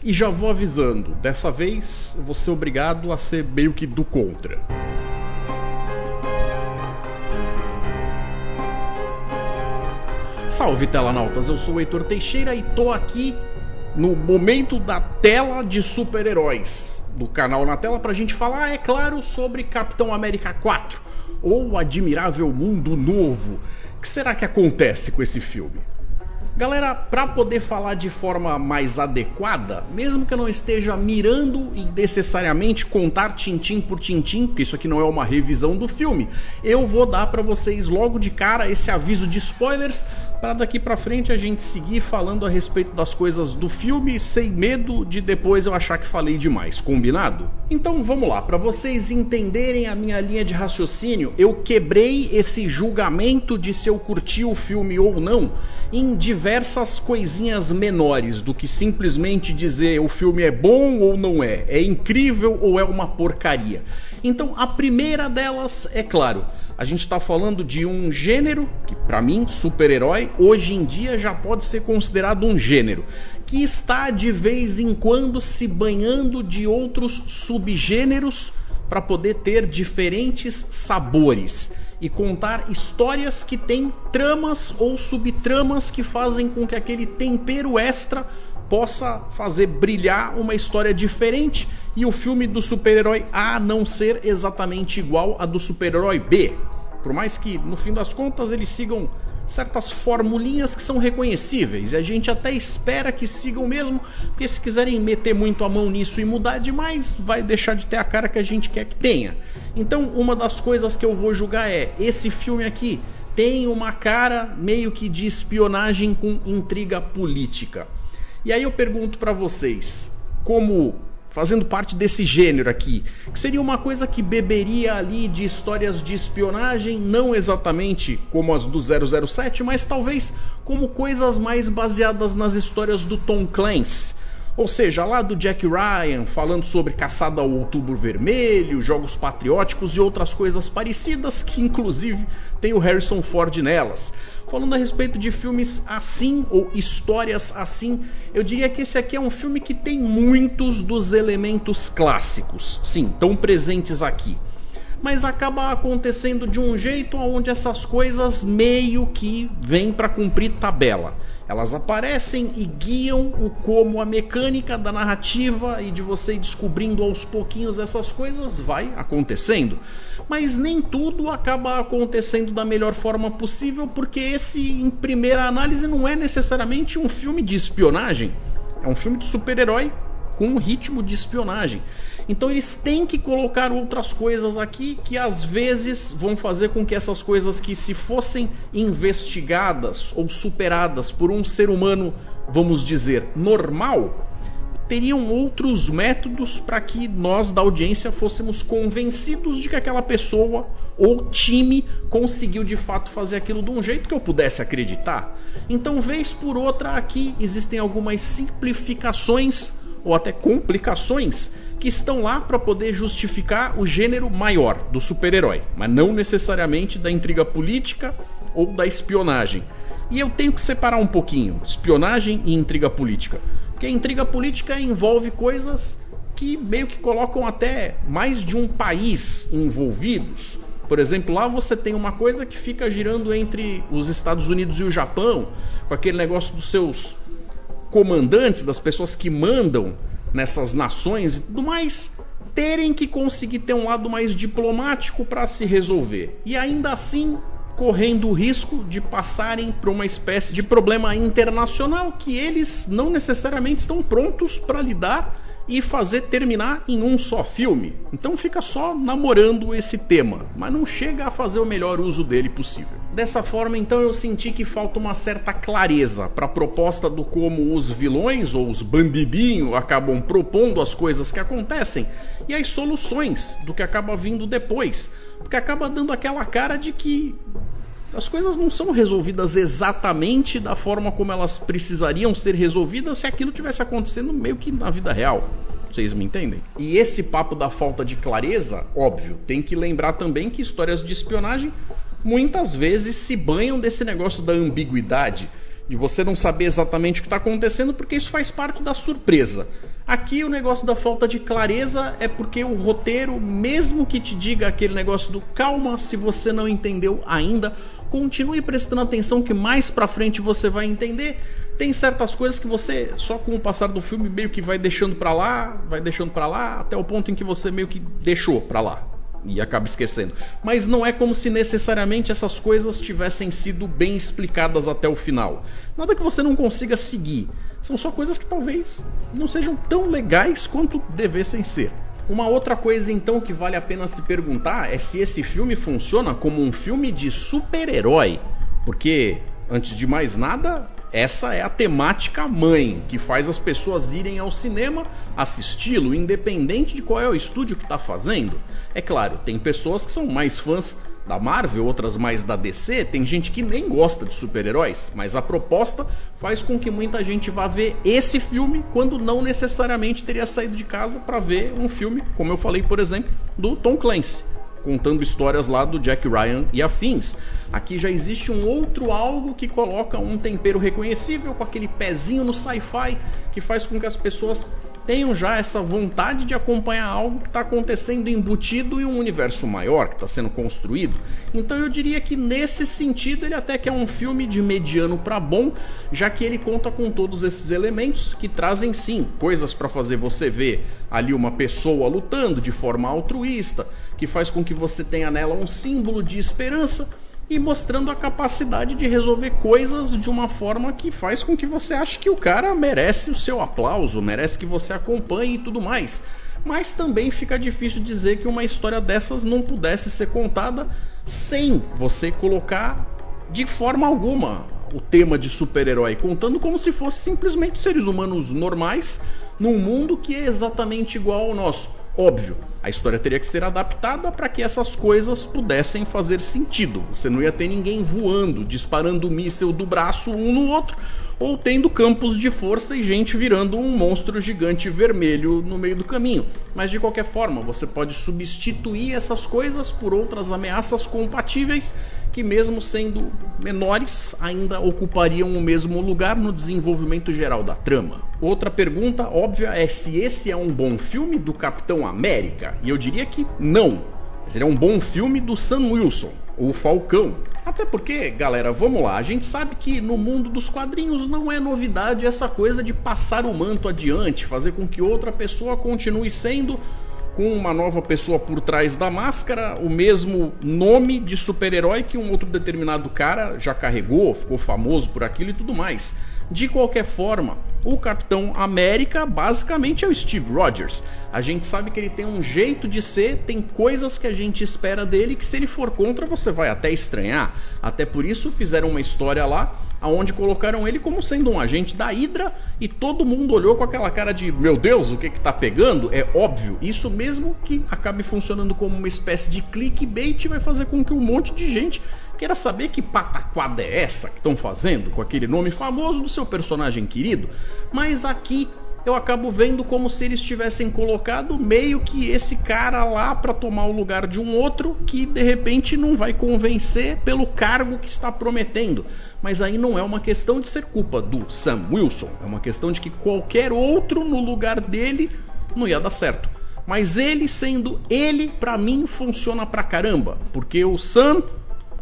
E já vou avisando, dessa vez eu vou ser obrigado a ser meio que do contra. Salve telanautas, eu sou o Heitor Teixeira e tô aqui no momento da tela de super-heróis do canal Na Tela pra gente falar, é claro, sobre Capitão América 4 ou O Admirável Mundo Novo. O que será que acontece com esse filme? Galera, para poder falar de forma mais adequada, mesmo que eu não esteja mirando em necessariamente contar tintim por tintim, porque isso aqui não é uma revisão do filme, eu vou dar para vocês logo de cara esse aviso de spoilers, para daqui para frente a gente seguir falando a respeito das coisas do filme sem medo de depois eu achar que falei demais, combinado? Então vamos lá, para vocês entenderem a minha linha de raciocínio, eu quebrei esse julgamento de se eu curti o filme ou não em diversas coisinhas menores do que simplesmente dizer o filme é bom ou não é incrível ou é uma porcaria. Então a primeira delas é claro, a gente está falando de um gênero que para mim, super-herói, hoje em dia já pode ser considerado um gênero que está de vez em quando se banhando de outros subgêneros para poder ter diferentes sabores e contar histórias que têm tramas ou subtramas que fazem com que aquele tempero extra possa fazer brilhar uma história diferente e o filme do super-herói A não ser exatamente igual a do super-herói B. Por mais que, no fim das contas, eles sigam certas formulinhas que são reconhecíveis e a gente até espera que sigam mesmo, porque se quiserem meter muito a mão nisso e mudar demais, vai deixar de ter a cara que a gente quer que tenha. Então, uma das coisas que eu vou julgar é, esse filme aqui tem uma cara meio que de espionagem com intriga política. E aí eu pergunto pra vocês, como fazendo parte desse gênero aqui, que seria uma coisa que beberia ali de histórias de espionagem, não exatamente como as do 007, mas talvez como coisas mais baseadas nas histórias do Tom Clancy. Ou seja, lá do Jack Ryan, falando sobre Caçada ao Outubro Vermelho, Jogos Patrióticos e outras coisas parecidas, que inclusive tem o Harrison Ford nelas. Falando a respeito de filmes assim, ou histórias assim, eu diria que esse aqui é um filme que tem muitos dos elementos clássicos, sim, tão presentes aqui. Mas acaba acontecendo de um jeito onde essas coisas meio que vêm para cumprir tabela. Elas aparecem e guiam o como a mecânica da narrativa e de você ir descobrindo aos pouquinhos essas coisas vai acontecendo. Mas nem tudo acaba acontecendo da melhor forma possível, porque esse, em primeira análise, não é necessariamente um filme de espionagem. É um filme de super-herói com um ritmo de espionagem. Então eles têm que colocar outras coisas aqui que às vezes vão fazer com que essas coisas que se fossem investigadas ou superadas por um ser humano, vamos dizer, normal, teriam outros métodos para que nós da audiência fôssemos convencidos de que aquela pessoa ou time conseguiu de fato fazer aquilo de um jeito que eu pudesse acreditar. Então, vez por outra, aqui existem algumas simplificações ou até complicações que estão lá para poder justificar o gênero maior do super-herói, mas não necessariamente da intriga política ou da espionagem. E eu tenho que separar um pouquinho espionagem e intriga política, porque a intriga política envolve coisas que meio que colocam até mais de um país envolvidos. Por exemplo, lá você tem uma coisa que fica girando entre os Estados Unidos e o Japão, com aquele negócio dos seus comandantes, das pessoas que mandam nessas nações e tudo mais, terem que conseguir ter um lado mais diplomático para se resolver. E ainda assim, correndo o risco de passarem por uma espécie de problema internacional que eles não necessariamente estão prontos para lidar e fazer terminar em um só filme. Então fica só namorando esse tema, mas não chega a fazer o melhor uso dele possível. Dessa forma, então, eu senti que falta uma certa clareza para a proposta do como os vilões ou os bandidinhos acabam propondo as coisas que acontecem e as soluções do que acaba vindo depois, porque acaba dando aquela cara de que as coisas não são resolvidas exatamente da forma como elas precisariam ser resolvidas se aquilo tivesse acontecendo meio que na vida real. Vocês me entendem? E esse papo da falta de clareza, óbvio, tem que lembrar também que histórias de espionagem muitas vezes se banham desse negócio da ambiguidade, de você não saber exatamente o que está acontecendo, porque isso faz parte da surpresa. Aqui o negócio da falta de clareza é porque o roteiro, mesmo que te diga aquele negócio do calma, se você não entendeu ainda, continue prestando atenção que mais pra frente você vai entender. Tem certas coisas que você, só com o passar do filme, meio que vai deixando pra lá, até o ponto em que você meio que deixou pra lá e acaba esquecendo. Mas não é como se necessariamente essas coisas tivessem sido bem explicadas até o final. Nada que você não consiga seguir. São só coisas que talvez não sejam tão legais quanto devessem ser. Uma outra coisa então que vale a pena se perguntar é se esse filme funciona como um filme de super-herói. Porque, antes de mais nada, essa é a temática mãe que faz as pessoas irem ao cinema assisti-lo, independente de qual é o estúdio que está fazendo. É claro, tem pessoas que são mais fãs da Marvel, outras mais da DC, tem gente que nem gosta de super-heróis, mas a proposta faz com que muita gente vá ver esse filme quando não necessariamente teria saído de casa para ver um filme, como eu falei, por exemplo, do Tom Clancy, contando histórias lá do Jack Ryan e afins. Aqui já existe um outro algo que coloca um tempero reconhecível com aquele pezinho no sci-fi que faz com que as pessoas tenham já essa vontade de acompanhar algo que está acontecendo embutido em um universo maior que está sendo construído. Então eu diria que nesse sentido ele até que é um filme de mediano para bom, já que ele conta com todos esses elementos que trazem sim coisas para fazer você ver ali uma pessoa lutando de forma altruísta, que faz com que você tenha nela um símbolo de esperança e mostrando a capacidade de resolver coisas de uma forma que faz com que você ache que o cara merece o seu aplauso, merece que você acompanhe e tudo mais. Mas também fica difícil dizer que uma história dessas não pudesse ser contada sem você colocar de forma alguma o tema de super-herói, contando como se fosse simplesmente seres humanos normais num mundo que é exatamente igual ao nosso. Óbvio, a história teria que ser adaptada para que essas coisas pudessem fazer sentido. Você não ia ter ninguém voando, disparando míssil do braço um no outro, ou tendo campos de força e gente virando um monstro gigante vermelho no meio do caminho. Mas de qualquer forma, você pode substituir essas coisas por outras ameaças compatíveis que, mesmo sendo menores, ainda ocupariam o mesmo lugar no desenvolvimento geral da trama. Outra pergunta óbvia é se esse é um bom filme do Capitão América, e eu diria que não. Ele é um bom filme do Sam Wilson, o Falcão. Até porque, galera, vamos lá, a gente sabe que no mundo dos quadrinhos não é novidade essa coisa de passar o manto adiante, fazer com que outra pessoa continue sendo, com uma nova pessoa por trás da máscara, o mesmo nome de super-herói que um outro determinado cara já carregou, ficou famoso por aquilo e tudo mais. De qualquer forma, o Capitão América basicamente é o Steve Rogers. A gente sabe que ele tem um jeito de ser, tem coisas que a gente espera dele que se ele for contra você vai até estranhar. Até por isso fizeram uma história lá onde colocaram ele como sendo um agente da Hydra e todo mundo olhou com aquela cara de meu Deus, o que tá pegando? É óbvio, isso mesmo que acabe funcionando como uma espécie de clickbait vai fazer com que um monte de gente queira saber que pataquada é essa que estão fazendo com aquele nome famoso do seu personagem querido. Mas aqui eu acabo vendo como se eles tivessem colocado meio que esse cara lá para tomar o lugar de um outro que de repente não vai convencer pelo cargo que está prometendo. Mas aí não é uma questão de ser culpa do Sam Wilson, é uma questão de que qualquer outro no lugar dele não ia dar certo. Mas ele sendo ele, pra mim funciona pra caramba, porque o Sam,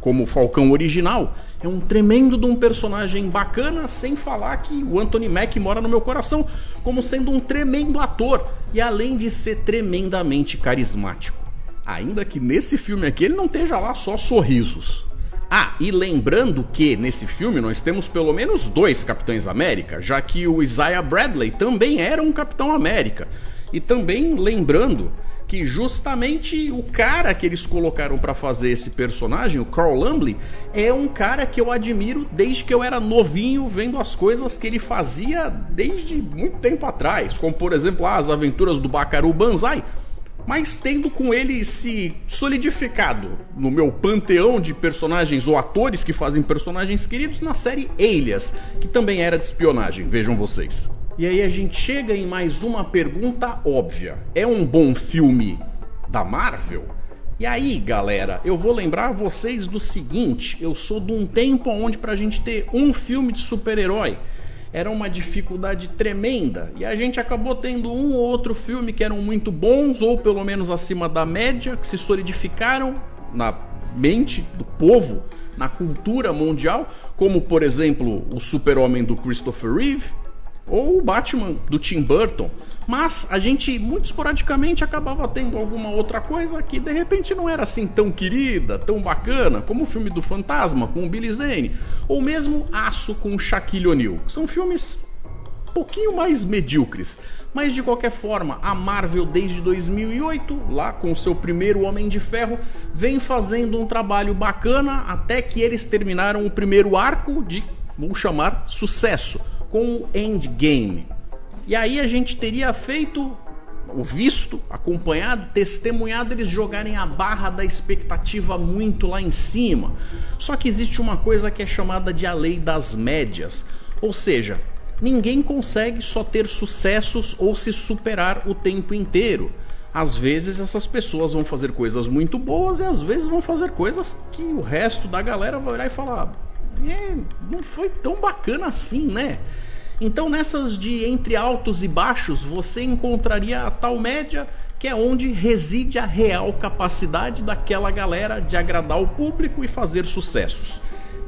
como o Falcão original, é um tremendo de um personagem bacana, sem falar que o Anthony Mack mora no meu coração como sendo um tremendo ator, e além de ser tremendamente carismático. Ainda que nesse filme aqui ele não esteja lá só sorrisos. Ah, e lembrando que nesse filme nós temos pelo menos 2 Capitães América, já que o Isaiah Bradley também era um Capitão América. E também lembrando que justamente o cara que eles colocaram para fazer esse personagem, o Carl Lumbly, é um cara que eu admiro desde que eu era novinho, vendo as coisas que ele fazia desde muito tempo atrás, como por exemplo as aventuras do Buckaroo Banzai, mas tendo com ele se solidificado no meu panteão de personagens ou atores que fazem personagens queridos na série Alias, que também era de espionagem, vejam vocês. E aí a gente chega em mais uma pergunta óbvia. É um bom filme da Marvel? E aí, galera, eu vou lembrar vocês do seguinte: eu sou de um tempo onde pra gente ter um filme de super-herói, era uma dificuldade tremenda, e a gente acabou tendo um ou outro filme que eram muito bons, ou pelo menos acima da média, que se solidificaram na mente do povo, na cultura mundial, como por exemplo o Super-Homem do Christopher Reeve, ou o Batman do Tim Burton. Mas a gente muito esporadicamente acabava tendo alguma outra coisa que de repente não era assim tão querida, tão bacana, como o filme do Fantasma com o Billy Zane, ou mesmo Aço com o Shaquille O'Neal. São filmes um pouquinho mais medíocres, mas de qualquer forma a Marvel desde 2008, lá com o seu primeiro Homem de Ferro, vem fazendo um trabalho bacana até que eles terminaram o primeiro arco de, vou chamar, sucesso, com o Endgame. E aí a gente teria feito, ou visto, acompanhado, testemunhado eles jogarem a barra da expectativa muito lá em cima. Só que existe uma coisa que é chamada de a lei das médias. Ou seja, ninguém consegue só ter sucessos ou se superar o tempo inteiro. Às vezes essas pessoas vão fazer coisas muito boas e às vezes vão fazer coisas que o resto da galera vai olhar e falar: não foi tão bacana assim, né? Então nessas de entre altos e baixos você encontraria a tal média, que é onde reside a real capacidade daquela galera de agradar o público e fazer sucessos.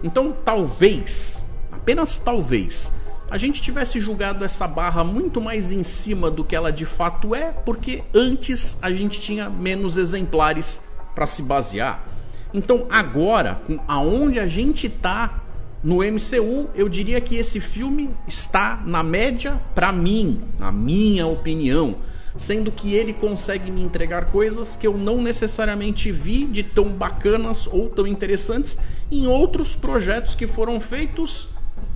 Então talvez, apenas talvez, a gente tivesse julgado essa barra muito mais em cima do que ela de fato é, porque antes a gente tinha menos exemplares para se basear. Então agora, com aonde a gente está no MCU, eu diria que esse filme está na média para mim, na minha opinião, sendo que ele consegue me entregar coisas que eu não necessariamente vi de tão bacanas ou tão interessantes em outros projetos que foram feitos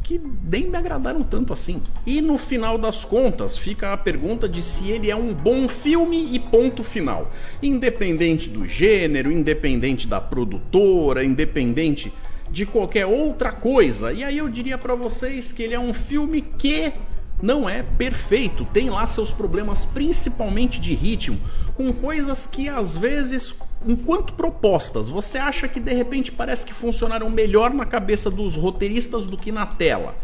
que nem me agradaram tanto assim. E no final das contas fica a pergunta de se ele é um bom filme e ponto final. Independente do gênero, independente da produtora, independente de qualquer outra coisa. E aí eu diria pra vocês que ele é um filme que não é perfeito, tem lá seus problemas, principalmente de ritmo, com coisas que às vezes, enquanto propostas, você acha que de repente parece que funcionaram melhor na cabeça dos roteiristas do que na tela.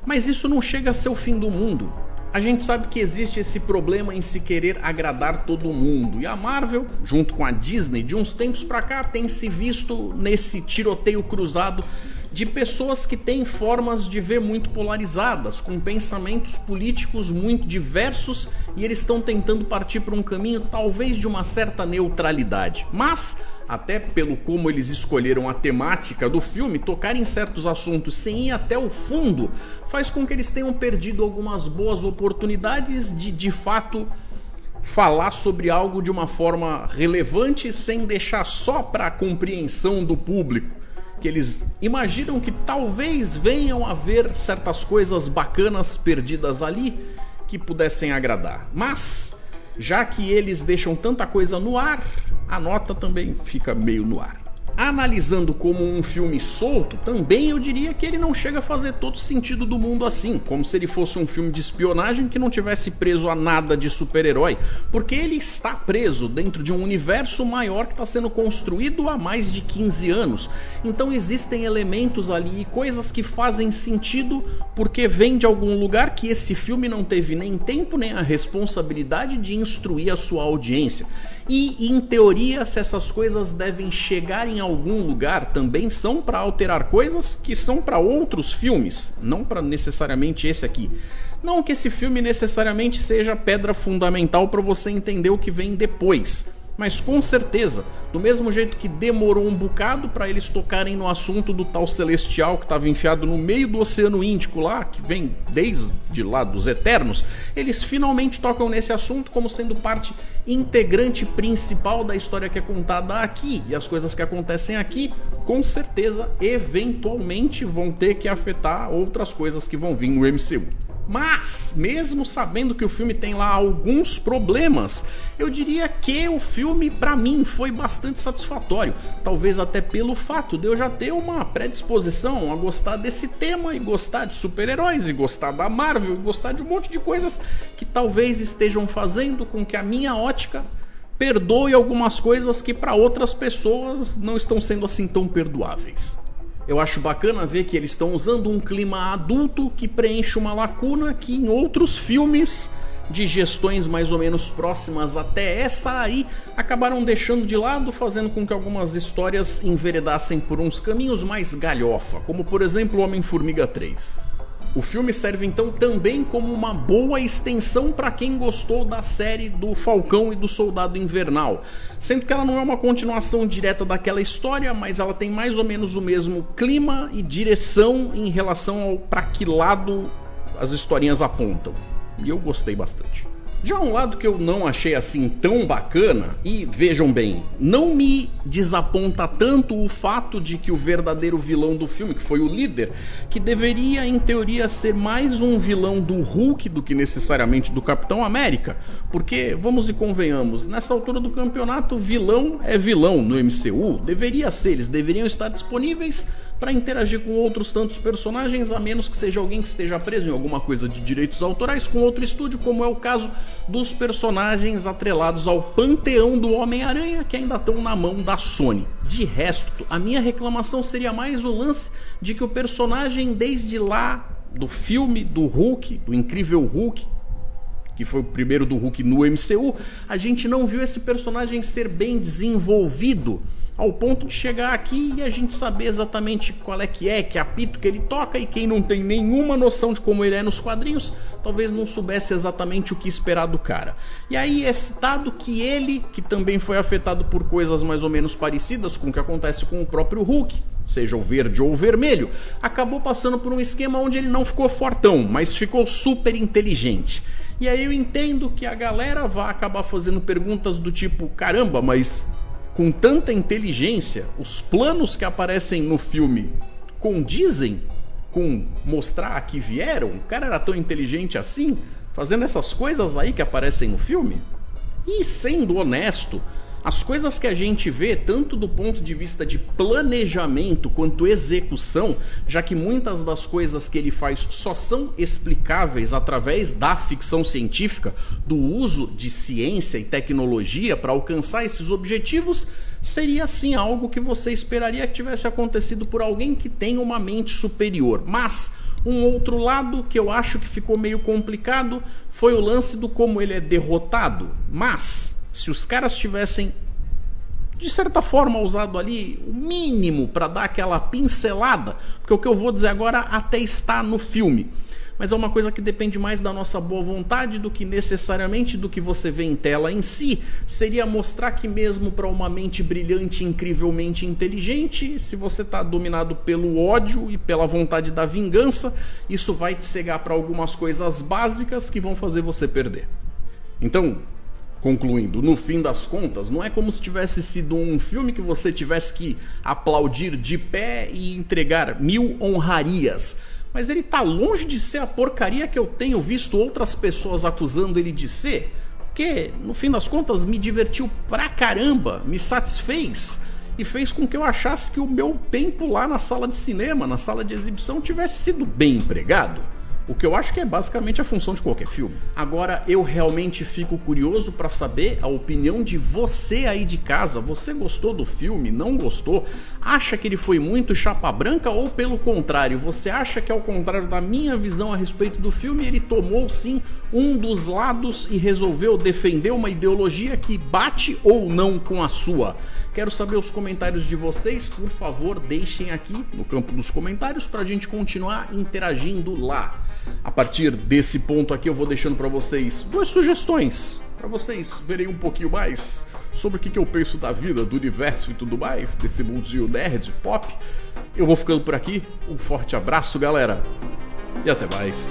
Mas isso não chega a ser o fim do mundo. A gente sabe que existe esse problema em se querer agradar todo mundo, e a Marvel, junto com a Disney, de uns tempos pra cá, tem se visto nesse tiroteio cruzado de pessoas que têm formas de ver muito polarizadas, com pensamentos políticos muito diversos, e eles estão tentando partir para um caminho talvez de uma certa neutralidade. Mas, até pelo como eles escolheram a temática do filme, tocar em certos assuntos sem ir até o fundo, faz com que eles tenham perdido algumas boas oportunidades de fato falar sobre algo de uma forma relevante, sem deixar só para a compreensão do público, que eles imaginam que talvez venham a ver certas coisas bacanas perdidas ali que pudessem agradar. Mas, já que eles deixam tanta coisa no ar, a nota também fica meio no ar. Analisando como um filme solto, também eu diria que ele não chega a fazer todo sentido do mundo assim, como se ele fosse um filme de espionagem que não tivesse preso a nada de super-herói, porque ele está preso dentro de um universo maior que está sendo construído há mais de 15 anos. Então existem elementos ali e coisas que fazem sentido porque vem de algum lugar que esse filme não teve nem tempo nem a responsabilidade de instruir a sua audiência. E, em teoria, se essas coisas devem chegar em algum lugar, também são para alterar coisas que são para outros filmes, não para necessariamente esse aqui. Não que esse filme necessariamente seja pedra fundamental para você entender o que vem depois, mas com certeza, do mesmo jeito que demorou um bocado para eles tocarem no assunto do tal Celestial que estava enfiado no meio do Oceano Índico lá, que vem desde lá dos Eternos, eles finalmente tocam nesse assunto como sendo parte integrante principal da história que é contada aqui, e as coisas que acontecem aqui, com certeza, eventualmente vão ter que afetar outras coisas que vão vir no MCU. Mas, mesmo sabendo que o filme tem lá alguns problemas, eu diria que o filme, pra mim, foi bastante satisfatório. Talvez até pelo fato de eu já ter uma predisposição a gostar desse tema, e gostar de super-heróis, e gostar da Marvel, e gostar de um monte de coisas que talvez estejam fazendo com que a minha ótica perdoe algumas coisas que para outras pessoas não estão sendo assim tão perdoáveis. Eu acho bacana ver que eles estão usando um clima adulto que preenche uma lacuna que em outros filmes de gestões mais ou menos próximas até essa aí acabaram deixando de lado, fazendo com que algumas histórias enveredassem por uns caminhos mais galhofa, como por exemplo Homem-Formiga 3. O filme serve então também como uma boa extensão para quem gostou da série do Falcão e do Soldado Invernal, sendo que ela não é uma continuação direta daquela história, mas ela tem mais ou menos o mesmo clima e direção em relação ao para que lado as historinhas apontam. E eu gostei bastante. Já um lado que eu não achei assim tão bacana, e vejam bem, não me desaponta tanto o fato de que o verdadeiro vilão do filme, que foi o líder, que deveria em teoria ser mais um vilão do Hulk do que necessariamente do Capitão América, porque, vamos e convenhamos, nessa altura do campeonato vilão é vilão no MCU, deveria ser, eles deveriam estar disponíveis para interagir com outros tantos personagens, a menos que seja alguém que esteja preso em alguma coisa de direitos autorais com outro estúdio, como é o caso dos personagens atrelados ao panteão do Homem-Aranha, que ainda estão na mão da Sony. De resto, a minha reclamação seria mais o lance de que o personagem desde lá do filme do Hulk, do Incrível Hulk, que foi o primeiro do Hulk no MCU, a gente não viu esse personagem ser bem desenvolvido ao ponto de chegar aqui e a gente saber exatamente qual é que apito que ele toca, e quem não tem nenhuma noção de como ele é nos quadrinhos, talvez não soubesse exatamente o que esperar do cara. E aí é citado que ele, que também foi afetado por coisas mais ou menos parecidas com o que acontece com o próprio Hulk, seja o verde ou o vermelho, acabou passando por um esquema onde ele não ficou fortão, mas ficou super inteligente. E aí eu entendo que a galera vai acabar fazendo perguntas do tipo, caramba, mas com tanta inteligência, os planos que aparecem no filme condizem com mostrar que vieram? O cara era tão inteligente assim, fazendo essas coisas aí que aparecem no filme? E sendo honesto, as coisas que a gente vê, tanto do ponto de vista de planejamento quanto execução, já que muitas das coisas que ele faz só são explicáveis através da ficção científica, do uso de ciência e tecnologia para alcançar esses objetivos, seria sim algo que você esperaria que tivesse acontecido por alguém que tem uma mente superior. Mas um outro lado que eu acho que ficou meio complicado foi o lance do como ele é derrotado. Mas se os caras tivessem, de certa forma, usado ali o mínimo para dar aquela pincelada, porque o que eu vou dizer agora até está no filme, mas é uma coisa que depende mais da nossa boa vontade do que necessariamente do que você vê em tela em si, seria mostrar que mesmo para uma mente brilhante e incrivelmente inteligente, se você está dominado pelo ódio e pela vontade da vingança, isso vai te cegar para algumas coisas básicas que vão fazer você perder. Então, concluindo, no fim das contas, não é como se tivesse sido um filme que você tivesse que aplaudir de pé e entregar 1000 honrarias. Mas ele tá longe de ser a porcaria que eu tenho visto outras pessoas acusando ele de ser. Porque, no fim das contas, me divertiu pra caramba, me satisfez e fez com que eu achasse que o meu tempo lá na sala de cinema, na sala de exibição, tivesse sido bem empregado. O que eu acho que é basicamente a função de qualquer filme. Agora, eu realmente fico curioso para saber a opinião de você aí de casa. Você gostou do filme? Não gostou? Acha que ele foi muito chapa branca? Ou pelo contrário, você acha que ao contrário da minha visão a respeito do filme, ele tomou sim um dos lados e resolveu defender uma ideologia que bate ou não com a sua? Quero saber os comentários de vocês, por favor, deixem aqui no campo dos comentários para a gente continuar interagindo lá. A partir desse ponto aqui eu vou deixando para vocês 2 sugestões, para vocês verem um pouquinho mais sobre o que eu penso da vida, do universo e tudo mais, desse mundinho nerd, pop. Eu vou ficando por aqui, um forte abraço galera, e até mais.